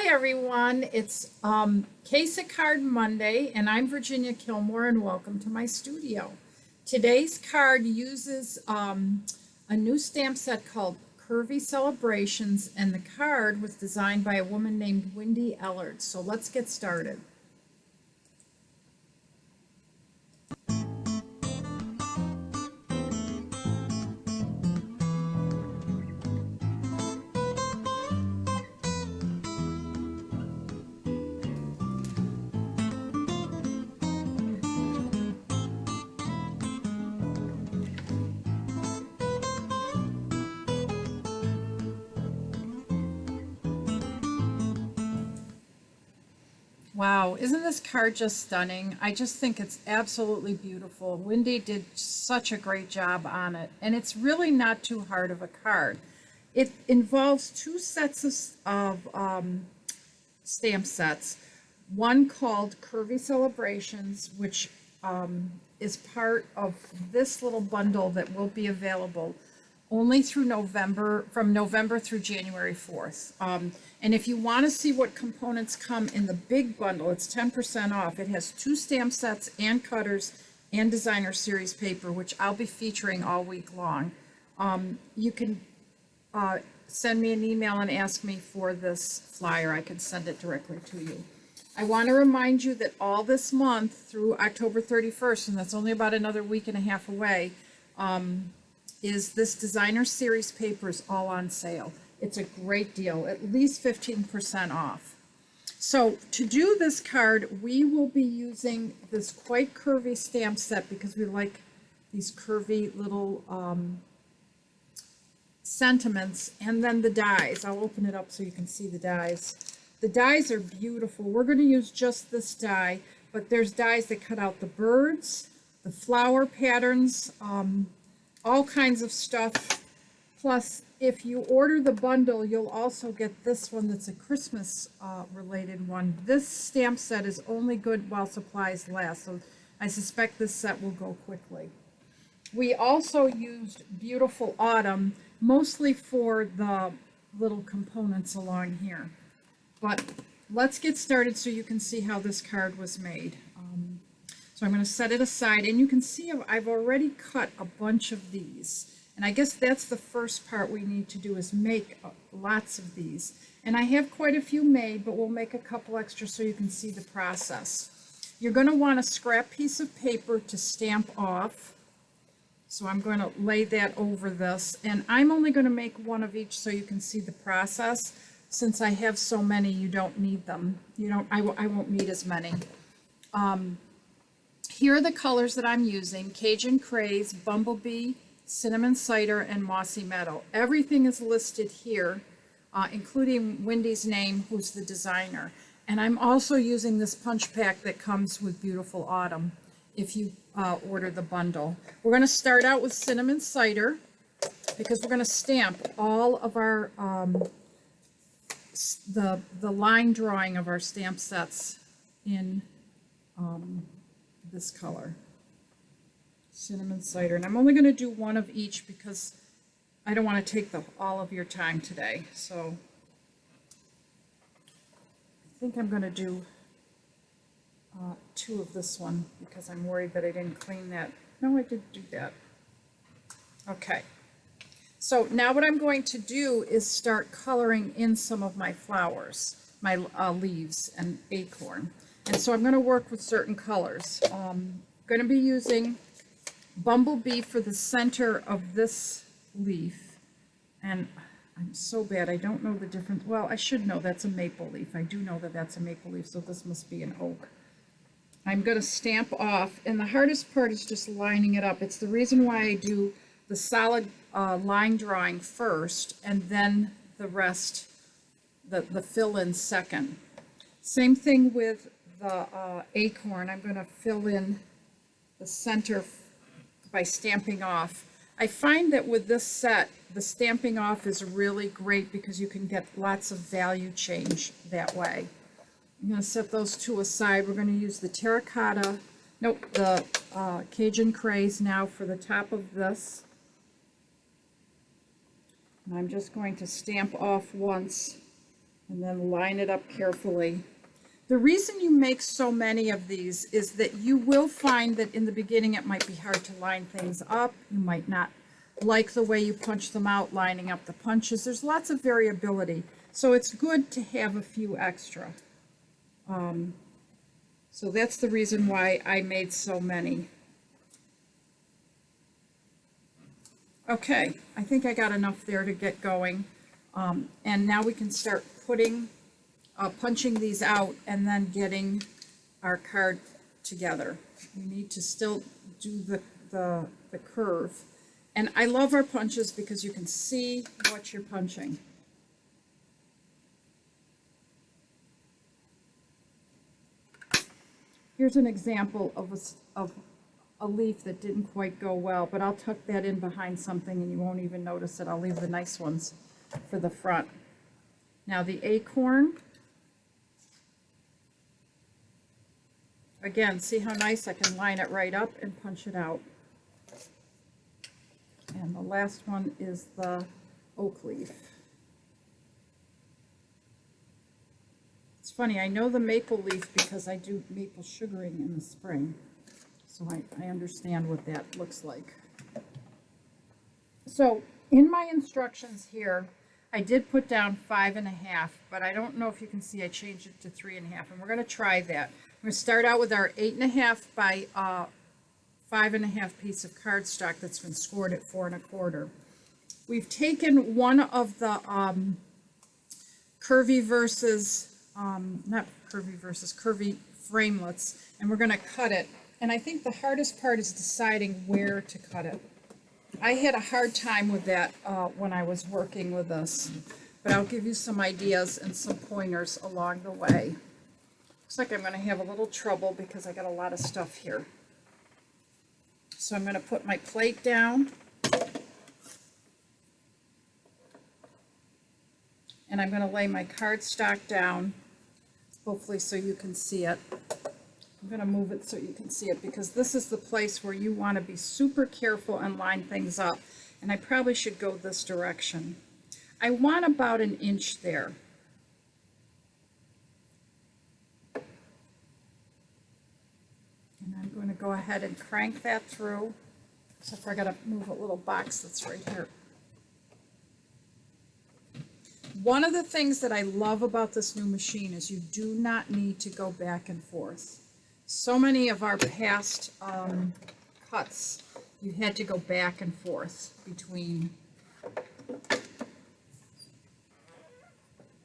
everyone. It's Case of Card Monday, and I'm Virginia Killmore, and welcome to my studio. Today's card uses a new stamp set called Curvy Celebrations, and the card was designed by a woman named Wendy Ellard. So let's get started. Wow, isn't this card just stunning? I just think it's absolutely beautiful. Wendy did such a great job on it, and it's really not too hard of a card. It involves two sets of stamp sets, one called Curvy Celebrations, which is part of this little bundle that will be available only through November, from November through January 4th. And if you want to see what components come in the big bundle, it's 10% off. It has two stamp sets and cutters and designer series paper, which I'll be featuring all week long. You can send me an email and ask me for this flyer. I can send it directly to you. I want to remind you that all this month through October 31st, and that's only about another week and a half away, is this designer series paper is all on sale. It's a great deal, at least 15% off. So to do this card, we will be using this quite curvy stamp set because we like these curvy little sentiments, and then the dies. I'll open it up so you can see the dies. The dies are beautiful. We're going to use just this die, but there's dies that cut out the birds, the flower patterns, all kinds of stuff. Plus, if you order the bundle, you'll also get this one that's a Christmas related one. This stamp set is only good while supplies last, so I suspect this set will go quickly. We also used Beautiful Autumn, mostly for the little components along here. But let's get started so you can see how this card was made. So I'm going to set it aside, and you can see I've already cut a bunch of these. And I guess that's the first part we need to do, is make lots of these. And I have quite a few made, but we'll make a couple extra so you can see the process. You're going to want a scrap piece of paper to stamp off. So I'm going to lay that over this. And I'm only going to make one of each so you can see the process. Since I have so many, you don't need them. I won't need as many. Here are the colors that I'm using: Cajun, Craze, Bumblebee, Cinnamon, Cider, and Mossy, Meadow. Everything is listed here, including Wendy's name, who's the designer. And I'm also using this punch pack that comes with Beautiful Autumn if you order the bundle. We're going to start out with Cinnamon Cider because we're going to stamp all of our the line drawing of our stamp sets in this color, Cinnamon Cider. And I'm only going to do one of each because I don't want to take all of your time today. So I think I'm going to do two of this one because I'm worried that I didn't clean that. No, I did do that. Okay. So now what I'm going to do is start coloring in some of my flowers, my leaves and acorn. And so I'm going to work with certain colors. I'm going to be using Bumblebee for the center of this leaf. And I'm so bad, I don't know the difference. Well, I should know that's a maple leaf. I do know that that's a maple leaf, so this must be an oak. I'm going to stamp off, and the hardest part is just lining it up. It's the reason why I do the solid line drawing first, and then the rest, the fill-in second. Same thing with the acorn. I'm going to fill in the center by stamping off. I find that with this set, the stamping off is really great because you can get lots of value change that way. I'm going to set those two aside. We're going to use the terracotta, the Cajun Craze now for the top of this. And I'm just going to stamp off once And then line it up carefully. The reason you make so many of these is that you will find that in the beginning it might be hard to line things up. You might not like the way you punch them out, lining up the punches. There's lots of variability. So it's good to have a few extra. So that's the reason why I made so many. Okay, I think I got enough there to get going. And now we can start punching these out and then getting our card together. We need to still do the curve. And I love our punches because you can see what you're punching. Here's an example of a leaf that didn't quite go well, but I'll tuck that in behind something and you won't even notice it. I'll leave the nice ones for the front. Now the acorn. Again, see how nice I can line it right up and punch it out. And the last one is the oak leaf. It's funny, I know the maple leaf because I do maple sugaring in the spring. So I understand what that looks like. So in my instructions here, I did put down 5.5, but I don't know if you can see I changed it to 3.5, and we're going to try that. We're going to start out with our 8.5 by 5.5 piece of cardstock that's been scored at 4 1/4. We've taken one of the Curvy framelets, and we're going to cut it. And I think the hardest part is deciding where to cut it. I had a hard time with that when I was working with this, but I'll give you some ideas and some pointers along the way. Looks like I'm going to have a little trouble because I got a lot of stuff here. So I'm going to put my plate down, and I'm going to lay my cardstock down, hopefully so you can see it. I'm going to move it so you can see it because this is the place where you want to be super careful and line things up. And I probably should go this direction. I want about 1 inch there. And I'm going to go ahead and crank that through. Except for I got to move a little box that's right here. One of the things that I love about this new machine is you do not need to go back and forth. So many of our past cuts, you had to go back and forth between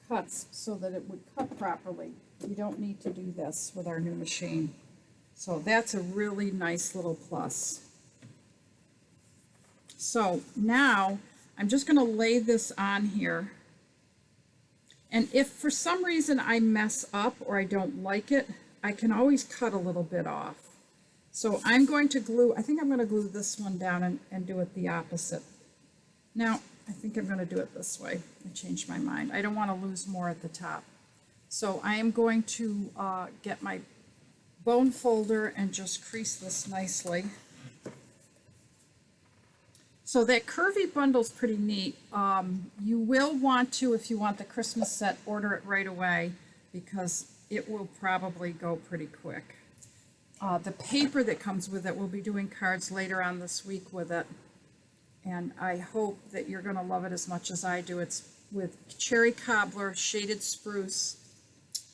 cuts so that it would cut properly. You don't need to do this with our new machine. So that's a really nice little plus. So now I'm just going to lay this on here. And if for some reason I mess up or I don't like it, I can always cut a little bit off. So I'm going to glue, I think I'm going to glue this one down and do it the opposite. Now, I think I'm going to do it this way. I changed my mind. I don't want to lose more at the top. So I am going to get my bone folder and just crease this nicely. So that Curvy bundle's pretty neat. You will want to, if you want the Christmas set, order it right away because it will probably go pretty quick. The paper that comes with it, we'll be doing cards later on this week with it. And I hope that you're going to love it as much as I do. It's with cherry cobbler, shaded spruce,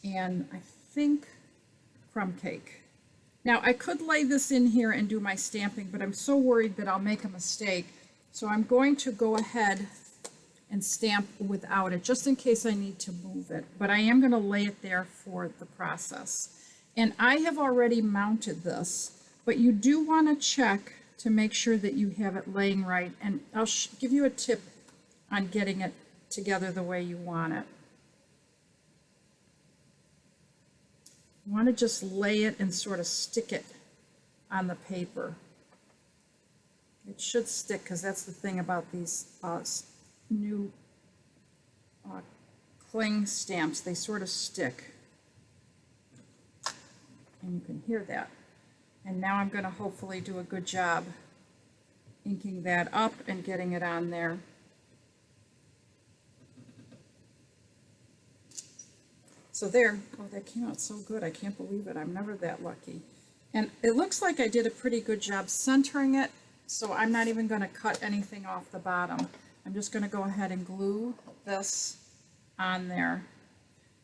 and I think crumb cake. Now, I could lay this in here and do my stamping, but I'm so worried that I'll make a mistake. So I'm going to go ahead and stamp without it, just in case I need to move it. But I am going to lay it there for the process. And I have already mounted this, but you do want to check to make sure that you have it laying right. And I'll give you a tip on getting it together the way you want it. You want to just lay it and sort of stick it on the paper. It should stick because that's the thing about these new cling stamps. They sort of stick. And you can hear that. And now I'm going to hopefully do a good job inking that up and getting it on there. So there, oh, that came out so good. I can't believe it. I'm never that lucky. And it looks like I did a pretty good job centering it, so I'm not even going to cut anything off the bottom. I'm just going to go ahead and glue this on there.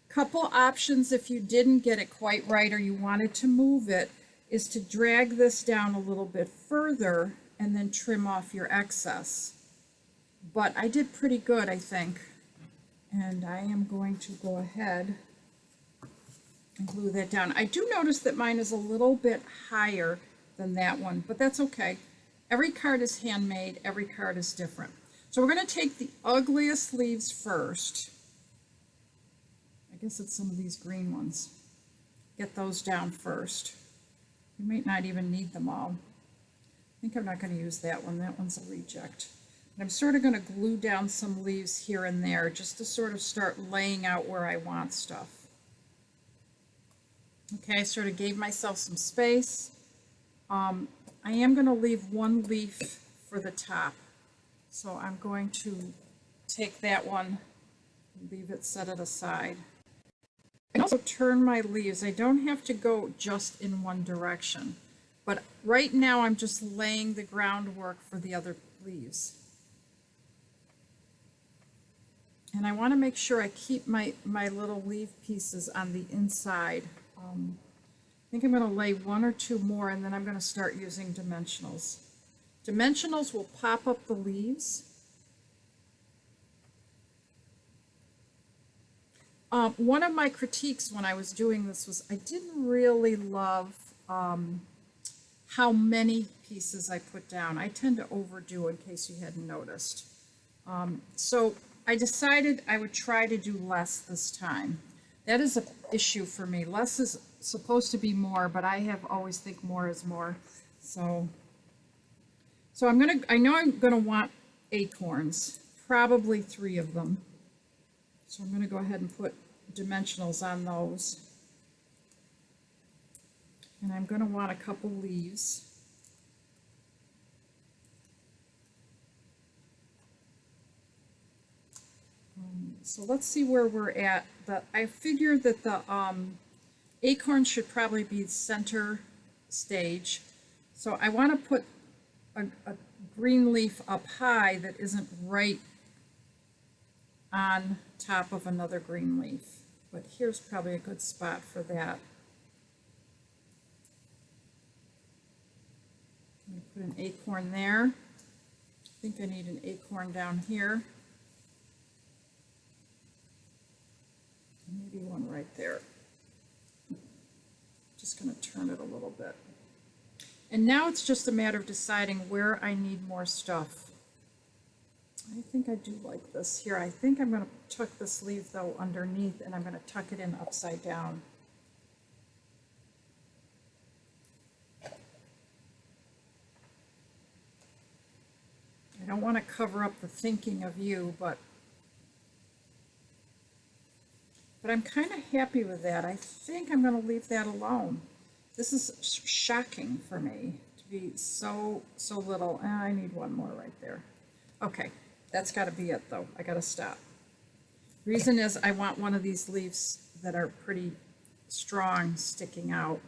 Couple options if you didn't get it quite right or you wanted to move it is to drag this down a little bit further and then trim off your excess. But I did pretty good, I think. And I am going to go ahead and glue that down. I do notice that mine is a little bit higher than that one, but that's okay. Every card is handmade, every card is different. So we're going to take the ugliest leaves first. I guess it's some of these green ones. Get those down first. You might not even need them all. I think I'm not going to use that one. That one's a reject. And I'm sort of going to glue down some leaves here and there just to sort of start laying out where I want stuff. Okay, I sort of gave myself some space. I am going to leave one leaf for the top. So I'm going to take that one, leave it, set it aside. I also turn my leaves. I don't have to go just in one direction, but right now I'm just laying the groundwork for the other leaves. And I want to make sure I keep my little leaf pieces on the inside. I think I'm going to lay one or two more, and then I'm going to start using dimensionals. Dimensionals will pop up the leaves. One of my critiques when I was doing this was I didn't really love how many pieces I put down. I tend to overdo, in case you hadn't noticed. So I decided I would try to do less this time. That is an issue for me. Less is supposed to be more, but I have always think more is more. So I know I'm gonna want acorns, probably 3 of them. So I'm gonna go ahead and put dimensionals on those. And I'm gonna want a couple leaves. So let's see where we're at. I figured that the acorn should probably be center stage. So I want to put a green leaf up high that isn't right on top of another green leaf. But here's probably a good spot for that. I'm going to put an acorn there. I think I need an acorn down here. Maybe one right there. Just going to turn it a little bit. And now it's just a matter of deciding where I need more stuff. I think I do like this here. I think I'm going to tuck this leaf though underneath, and I'm going to tuck it in upside down. I don't want to cover up the thinking of you, but I'm kind of happy with that. I think I'm going to leave that alone. This is shocking for me to be so little. I need one more right there. Okay, that's got to be it though. I got to stop. Reason is I want one of these leaves that are pretty strong sticking out.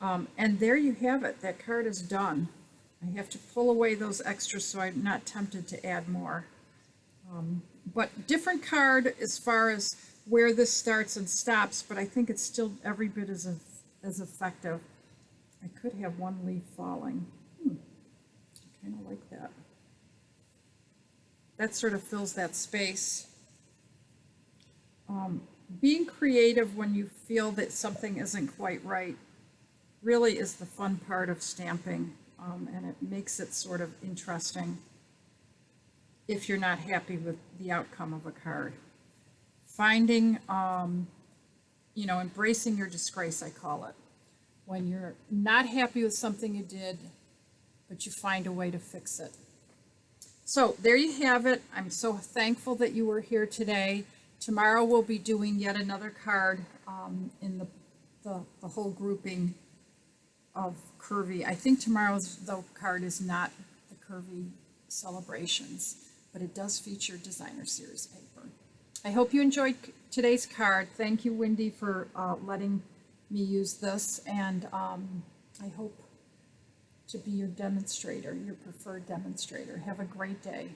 And there you have it. That card is done. I have to pull away those extras so I'm not tempted to add more. But different card as far as where this starts and stops, but I think it's still every bit as effective. I could have one leaf falling. I kind of like that. That sort of fills that space. Being creative when you feel that something isn't quite right really is the fun part of stamping, and it makes it sort of interesting if you're not happy with the outcome of a card. Finding, embracing your disgrace, I call it. When you're not happy with something you did, but you find a way to fix it. So there you have it. I'm so thankful that you were here today. Tomorrow we'll be doing yet another card in the whole grouping of Curvy. I think tomorrow's card is not the Curvy celebrations, but it does feature designer series paper. I hope you enjoyed today's card. Thank you, Wendy, for letting me use this, and I hope to be your demonstrator, your preferred demonstrator. Have a great day.